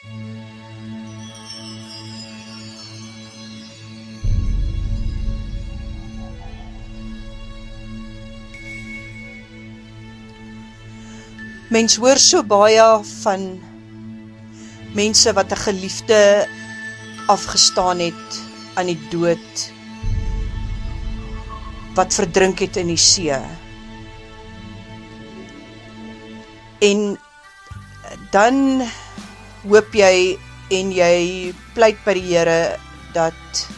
Mens hoor so baie van mense wat 'n geliefde afgestaan het aan die dood, wat verdrink het in die see. En dan hoop jy en jy pleit by die Here dat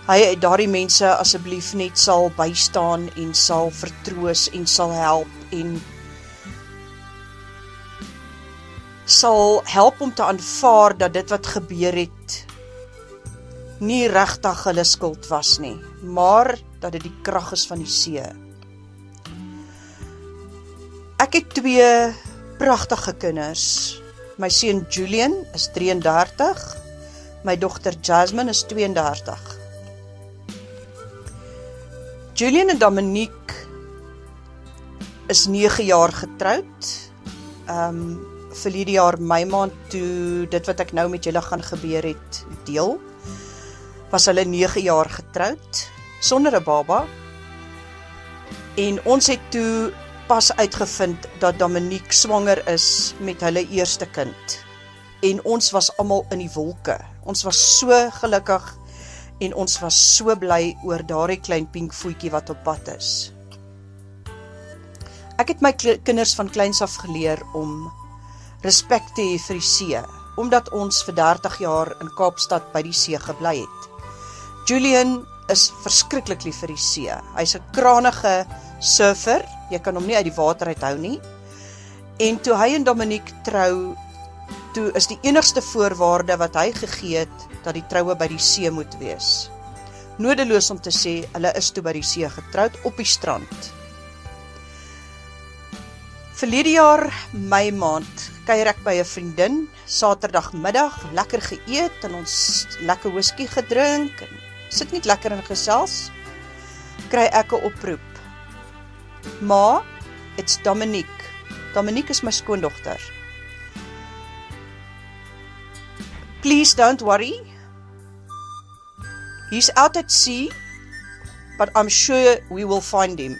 hy daardie mense asseblief net sal bystaan en sal vertroos en sal help en sal help om te aanvaar dat dit wat gebeur het nie regtig hulle skuld was nie, maar dat dit die krag is van die see. Ek het 2 pragtige kinders. My seun Julian is 33, my dogter Jasmine is 32. Julian en Dominique is 9 jaar getroud. Verlede jaar Mei maand toe dit wat ek nou met julle gaan gebeur het deel, was hulle 9 jaar getroud, sonder 'n baba. En ons het toe pas uitgevind dat Dominique swanger is met hulle eerste kind. En ons was almal in die wolke. Ons was so gelukkig en ons was so bly oor daardie klein pink voetjie wat op pad is. Ek het my kinders van kleins af geleer om respek te hê vir die see, omdat ons vir 30 jaar in Kaapstad by die see gebly het. Julian is verskriklik lief vir die see. Hy's 'n kranige surfer, jy kan hom nie uit die water uithou nie. En toe hy en Dominique trou, toe is die enigste voorwaarde wat hy gegee het, dat die troue by die see moet wees. Nodeloos om te sê, hulle is toe by die see getroud op die strand. Verlede jaar, Mei maand, kuier ek by 'n vriendin, Saterdagmiddag, lekker geëet en ons lekker whisky gedrink, en sit net lekker in gesels, kry ek 'n oproep. Ma, it's Dominique. Dominique is my skoondogter. Please don't worry. He's out at sea, but I'm sure we will find him.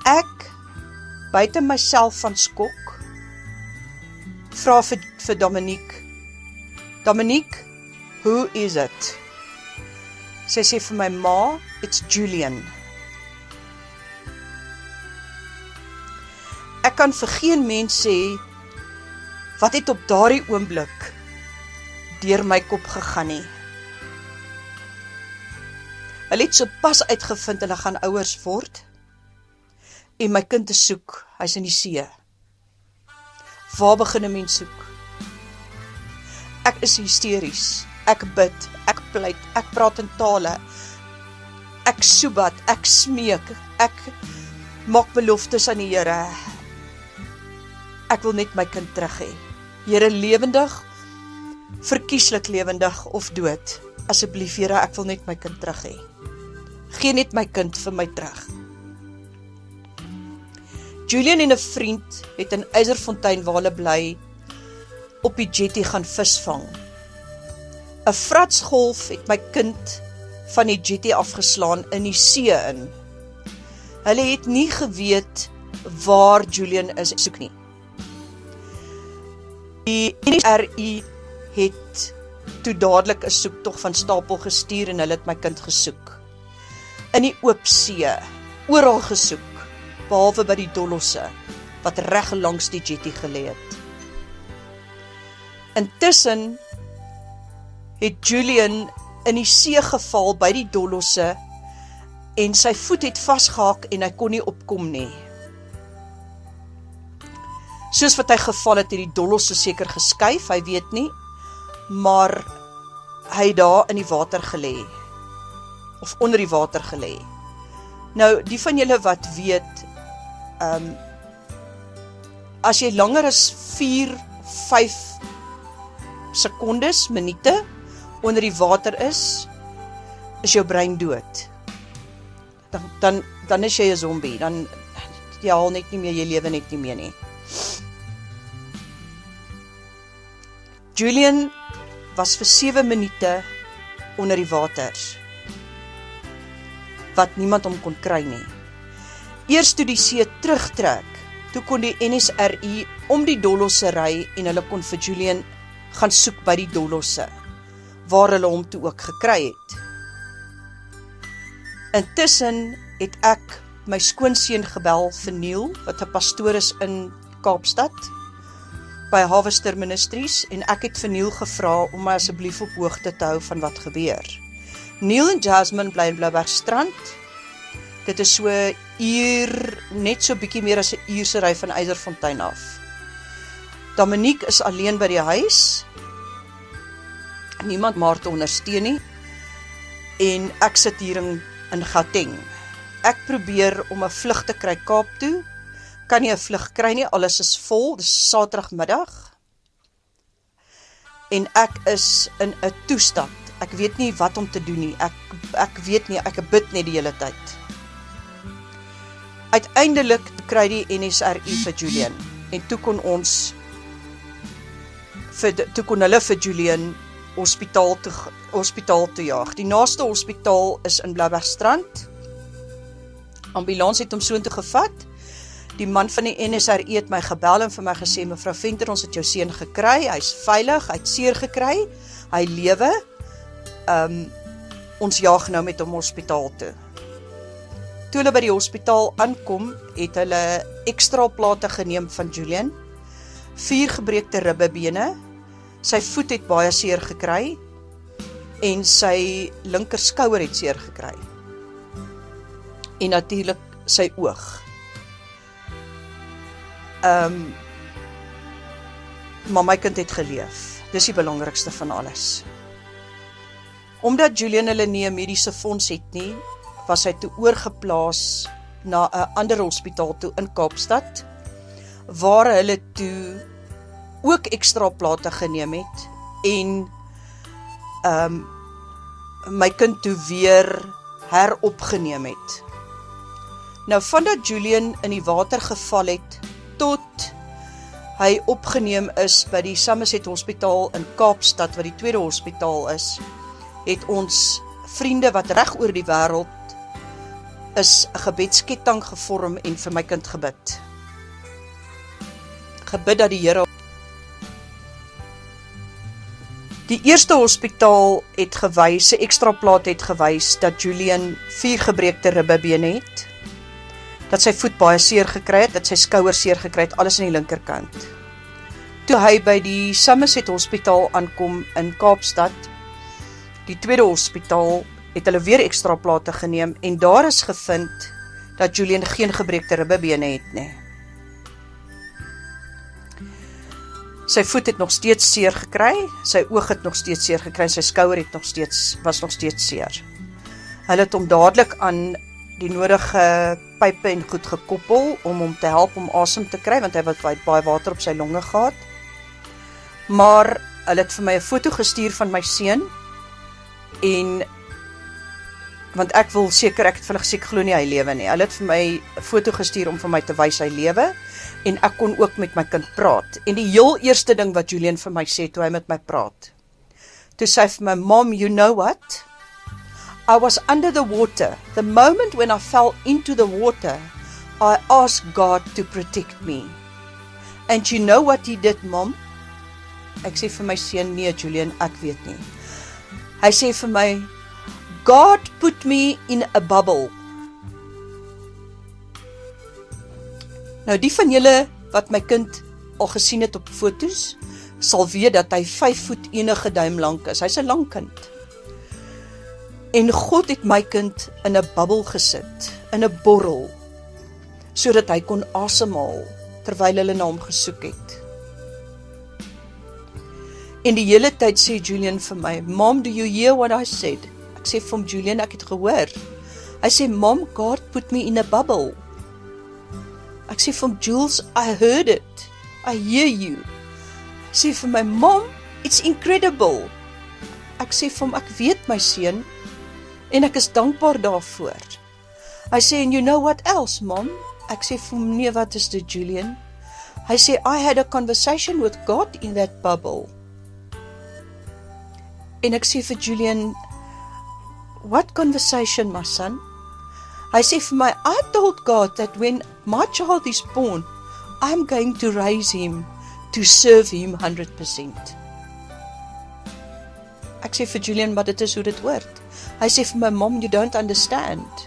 Ek, buite myself van skok, vra vir Dominique, Dominique, who is it? Sy sê vir my ma, it's Julian. Ek kan vir geen mens sê, wat het op daardie oomblik deur my kop gegaan nie. Hulle het so pas uitgevind, hulle gaan ouers word, en my kind te soek, hy's in die see. Waar begin 'n mens soek? Ek is hysteries, ek bid, ek pleit, ek praat in tale, ek soebat, ek smeek, ek maak beloftes aan die Here. Ek wil net my kind terug hê. Here, lewendig, verkieslik lewendig of dood. Asseblief, Here, ek wil net my kind terug hê. Gee net my kind vir my terug. Julian en 'n vriend het in Eiserfontein waar hulle bly, op die jetty gaan visvang. 'n Fratsgolf het my kind van die jetty afgeslaan in die see in. Hulle het nie geweet waar Julian is, soek nie. Die NSRI het toe dadelik 'n soektog van stapel gestuur en hulle het my kind gesoek. In die oop see, oral gesoek, behalwe by die Dolosse, wat reg langs die jetty gelê het. Intussen het Julian in die see geval by die Dolosse en sy voet het vasgehaak en hy kon nie opkom nie. Soos wat hy geval het die Dolosse seker geskuif, hy weet nie, maar hy daar in die water gelê, of onder die water gelê. Nou, die van julle wat weet, as jy langer as 4-5 sekondes, minute, onder die water is jou brein dood. Dan is jy 'n zombie, dan jy haal net nie meer, jy lewe net nie meer nie. Julian was vir 7 minute onder die water, wat niemand hom kon kry nie. Eers toe die see terugtrek, toe kon die NSRI om die Dolosse ry en hulle kon vir Julian gaan soek by die Dolosse, waar hulle hom toe ook gekry het. Intussen het ek my skoonseun gebel vir Neil, wat 'n pastoor is in Kaapstad, by Harvester Ministries, en ek het vir Neil gevra om my asseblief op hoogte te hou van wat gebeur. Neil en Jasmine bly in Bloubergstrand. Dit is so 'n uur, net so bietjie meer as 'n uur se ry van Eiderfontein af. Dominique is alleen by die huis, niemand maar te ondersteun nie, en ek sit hier in Gauteng. Ek probeer om 'n vlug te kry Kaap toe, kan nie 'n vlug kry nie, alles is vol, dis Saterdagmiddag, en ek is in 'n toestand, ek weet nie wat om te doen nie, ek weet nie, ek bid net die hele tyd. Uiteindelik kry die NSRI vir Julian, en toe kon hulle vir Julian hospitaal toe jaag. Die naaste hospitaal is in Bloubergstrand. Ambulans het hom soontoe gevat. Die man van die NSRI het my gebel en vir my gesê, mevrou Venter, ons het jou seun gekry, hy's veilig, hy het seer gekry, hy lewe, ons jaag nou met hom hospitaal toe. Toe hulle by die hospitaal aankom, het hulle ekstra plate geneem van Julian, 4 gebreekte ribbebene, sy voet het baie seer gekry, en sy linker skouer het seer gekry. En natuurlik sy oog. Maar my kind het geleef. Dis die belangrikste van alles. Omdat Julian hulle nie 'n mediese fonds het nie, was hy toe oorgeplaas na 'n ander hospitaal toe in Kaapstad, waar hulle toe ook ekstra plate geneem het, en my kind toe weer heropgeneem het. Nou, vandat Julian in die water geval het, tot hy opgeneem is by die Somerset Hospitaal in Kaapstad, wat die tweede hospitaal is, het ons vriende wat reg oor die wêreld is 'n gebedsketting gevorm en vir my kind gebid. Gebid dat die Here. Die eerste hospitaal het gewys, 'n ekstra plaat het gewys, dat Julian 4 gebreekte ribbebene het, dat sy voet baie seer gekry het, dat sy skouer seer gekry het, alles aan die linkerkant. Toe hy by die Somerset Hospitaal aankom in Kaapstad, die tweede hospitaal, het hulle weer ekstra plate geneem, en daar is gevind dat Julian geen gebreekte ribbebene het nie. Sy voet het nog steeds seer gekry, sy oog het nog steeds seer gekry, sy skouer het was nog steeds seer. Hulle het hom dadelik aan die nodige pype en goed gekoppel, om hom te help om asem te kry, want hy het baie water op sy longe gehad. Maar hulle het vir my 'n foto gestuur van my seun, en want ek het vir hulle gesê, ek glo nie hy lewe nie. Hulle het vir my 'n foto gestuur om vir my te wys hy lewe, en ek kon ook met my kind praat. En die heel eerste ding wat Julian vir my sê, toe hy met my praat, toe sê hy vir my, Mom, you know what? I was under the water. The moment when I fell into the water, I asked God to protect me. And you know what he did, Mom? Ek sê vir my seun, nee Julian, ek weet nie. Hy sê vir my, God put me in a bubble. Nou die van julle wat my kind al gesien het op foto's, sal weet dat hy 5 voet enige duim lank is. Hy's 'n lang kind. En God het my kind in 'n bubbel gesit, in 'n borrel, sodat hy kon asemhaal, terwyl hulle na hom gesoek het. En die hele tyd sê Julian vir my, Mom, do you hear what I said? Ek sê vir hom, Julian, ek het gehoor. Hy sê, Mom, God put me in a bubble. Ek sê vir hom, Jules, I heard it. I hear you. Hy sê vir my, Mom, it's incredible. Ek sê vir hom, ek weet my seun, en ek is dankbaar daarvoor. Hy sê, and you know what else, Mom? Ek sê vir hom, nee, wat is dit, Julian? Hy sê, I had a conversation with God in that bubble. En ek sê vir Julian, what conversation, my son? Hy sê vir my, I told God that when my child is born, I'm going to raise him to serve him 100%. Ek sê vir Julian, maar dit is hoe dit hoort. Hy sê vir my, Mom, you don't understand.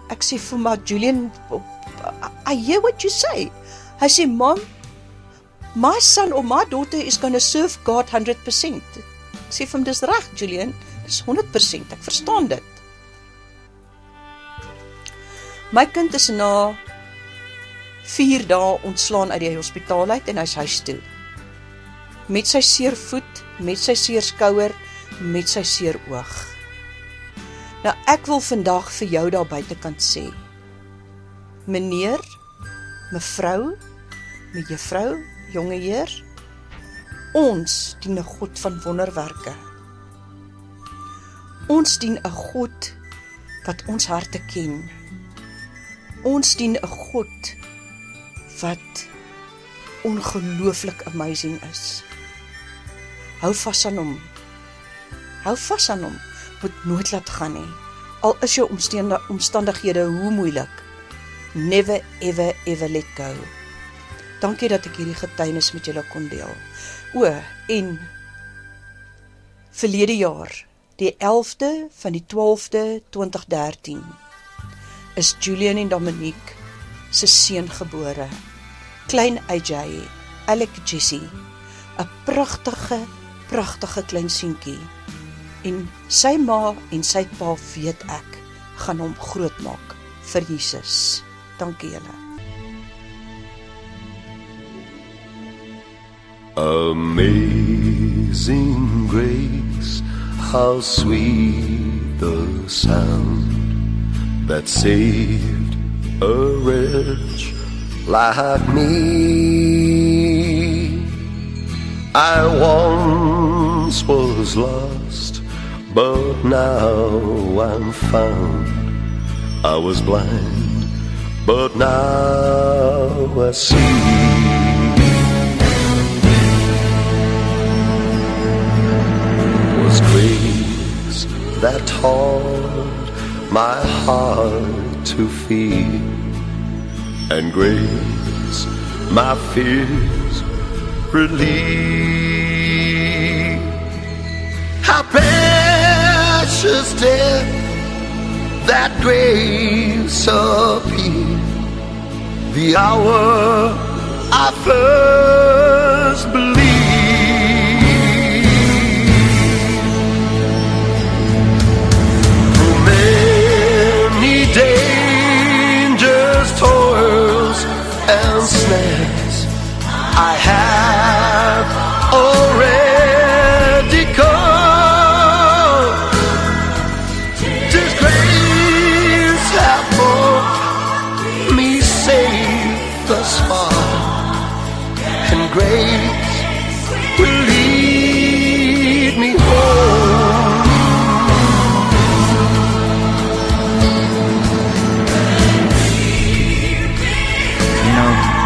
Ek sê vir my, Julian, I hear what you say. Hy sê, Mom, my son or my daughter is going to serve God 100%. Ek sê vir hom, dis reg, Julian, dis 100%, ek verstaan dit. My kind is na 4 dae ontslaan uit die hospitaal uit en hy is huis toe. Met sy seer voet, met sy seer skouer, met sy seer oog. Nou ek wil vandag vir jou daar buitekant sê, meneer, mevrou, mejuffrou, jonge heer, ons dien 'n God van wonderwerke. Ons dien 'n God wat ons harte ken. Ons dien 'n God wat ongelooflik amazing is. Hou vas aan hom. Hou vas aan hom. Moet nooit laat gaan nie. Al is jou omstandighede hoe moeilik. Never ever ever let go. Dankie dat ek hierdie getuienis met julle kon deel. En verlede jaar, die 11de van die 12de 2013, is Julian en Dominique se seun gebore. Klein AJ, Alec Jessie, 'n pragtige klein seentjie. En sy ma en sy pa, weet ek, gaan hom grootmaak vir Jesus. Dankie julle. Amazing grace, how sweet the sound that saved a wretch like me. I once was lost, but now I'm found. I was blind, but now I see. Grace that taught my heart to feel, and grace my fears relieve. How precious did that grace appear, the hour I first believed. Dangers, toils, and snares I have already come. This grace hath brought me safe thus far, and grace will lead me home.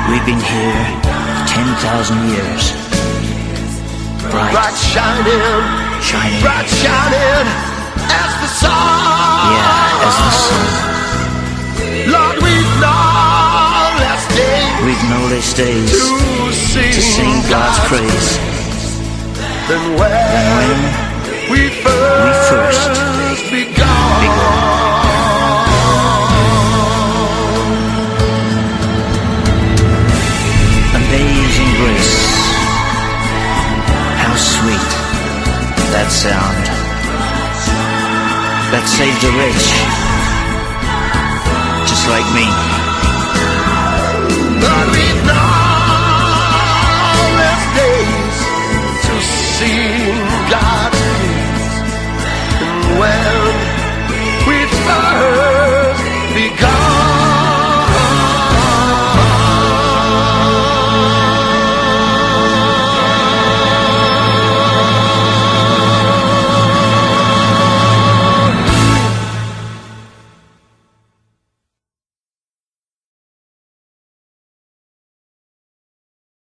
We've been here 10,000 years. Bright shining, bright shining as the sun. Yeah, as the sun. Lord, we've known last days. We've known last days to sing God's praise. Then when we first begun. Amazing grace, how sweet that sound that saved a wretch just like me.